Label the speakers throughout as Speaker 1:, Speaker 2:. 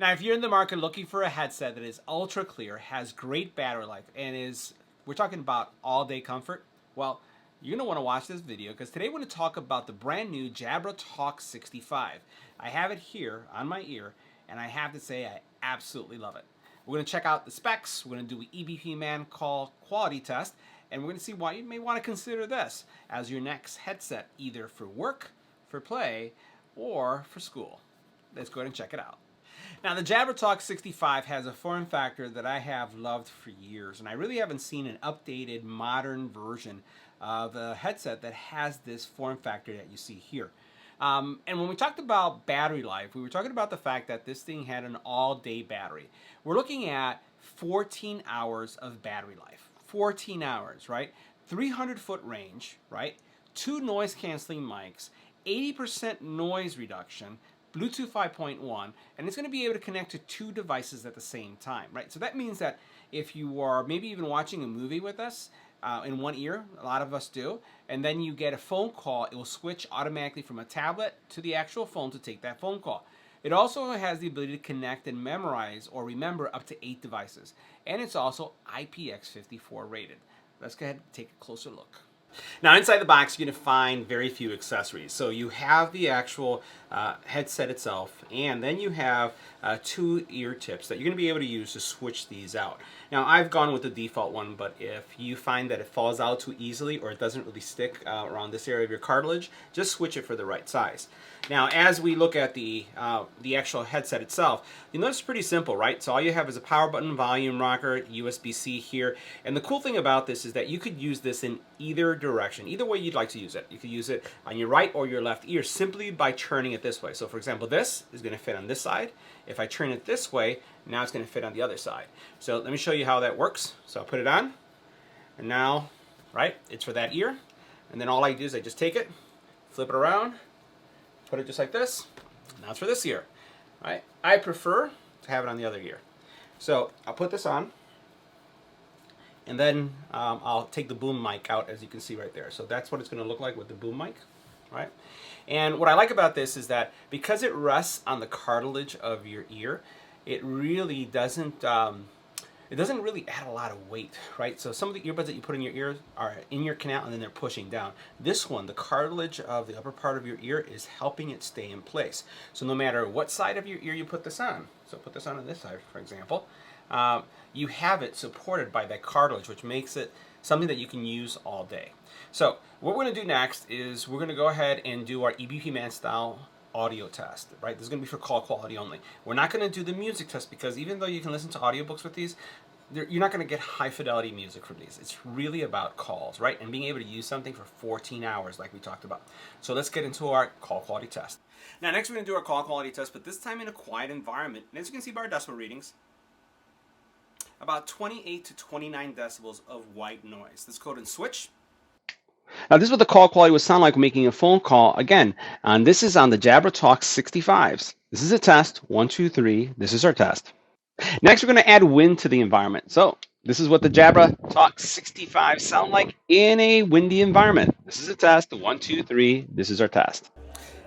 Speaker 1: Now, if you're in the market looking for a headset that is ultra clear, has great battery life, and we're talking about all-day comfort, well, you're going to want to watch this video because today we're going to talk about the brand new Jabra Talk 65. I have it here on my ear, and I have to say I absolutely love it. We're going to check out the specs, we're going to do an EBPMAN call quality test, and we're going to see why you may want to consider this as your next headset, either for work, for play, or for school. Let's go ahead and check it out. Now, the Jabra Talk 65 has a form factor that I have loved for years, and I really haven't seen an updated, modern version of a headset that has this form factor that you see here. And when we talked about battery life, we were talking about the fact that this thing had an all-day battery. We're looking at 14 hours of battery life. 14 hours, right? 300-foot range, right? 2 noise-canceling mics, 80% noise reduction, Bluetooth 5.1, and it's going to be able to connect to 2 devices at the same time, right? So that means that if you are maybe even watching a movie with us in one ear, a lot of us do, and then you get a phone call, it will switch automatically from a tablet to the actual phone to take that phone call. It also has the ability to connect and memorize or remember up to 8 devices, and it's also IPX54 rated. Let's go ahead and take a closer look. Now, inside the box, you're going to find very few accessories. So you have the actual headset itself, and then you have 2 ear tips that you're going to be able to use to switch these out. Now, I've gone with the default one, but if you find that it falls out too easily or it doesn't really stick around this area of your cartilage, just switch it for the right size. Now, as we look at the actual headset itself, you notice it's pretty simple, right? So all you have is a power button, volume rocker, USB-C here. And the cool thing about this is that you could use this in either direction, either way you'd like to use it. You could use it on your right or your left ear simply by turning it this way. So for example, this is going to fit on this side. If I turn it this way, now it's going to fit on the other side. So let me show you how that works. So I'll put it on, and now, right, it's for that ear. And then all I do is I just take it, flip it around, put it just like this. Now it's for this ear. Right? I prefer to have it on the other ear. So I'll put this on, and then I'll take the boom mic out, as you can see right there. So that's what it's going to look like with the boom mic, right? And what I like about this is that because it rests on the cartilage of your ear, it really doesn't really add a lot of weight, right? So some of the earbuds that you put in your ear are in your canal and then they're pushing down. This one, the cartilage of the upper part of your ear is helping it stay in place. So no matter what side of your ear you put this on, so put this on this side, for example, you have it supported by that cartilage, which makes it something that you can use all day. So what we're going to do next is we're going to go ahead and do our EBPMAN style audio test, right? This is going to be for call quality only. We're not going to do the music test because even though you can listen to audiobooks with these, you're not going to get high fidelity music from these. It's really about calls, right? And being able to use something for 14 hours like we talked about. So let's get into our call quality test. Now next we're going to do our call quality test, but this time in a quiet environment. And as you can see by our decibel readings, about 28 to 29 decibels of white noise. Let's go ahead and switch. Now this is what the call quality would sound like when making a phone call. Again, this is on the Jabra Talk 65s. This is a test. 1, 2, 3. This is our test. Next, we're going to add wind to the environment. So this is what the Jabra Talk 65 sound like in a windy environment. This is a test. 1, 2, 3. This is our test.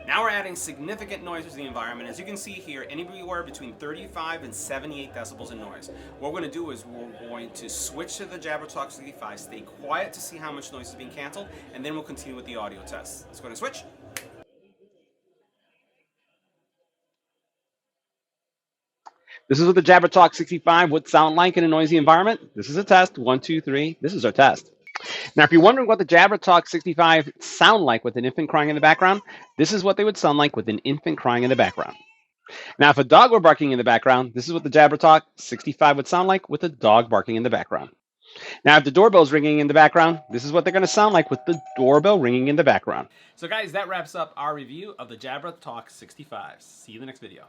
Speaker 1: Now we're adding significant noise to the environment. As you can see here, anywhere between 35 and 78 decibels in noise. What we're going to do is we're going to switch to the Jabra Talk 65, stay quiet to see how much noise is being canceled, and then we'll continue with the audio test. Let's go ahead and switch. This is what the Jabra Talk 65 would sound like in a noisy environment. This is a test. 1, 2, 3. This is our test. Now, if you're wondering what the Jabra Talk 65 sound like with an infant crying in the background, this is what they would sound like with an infant crying in the background. Now, if a dog were barking in the background, this is what the Jabra Talk 65 would sound like with a dog barking in the background. Now, if the doorbell's ringing in the background, this is what they're going to sound like with the doorbell ringing in the background. So guys, that wraps up our review of the Jabra Talk 65. See you in the next video.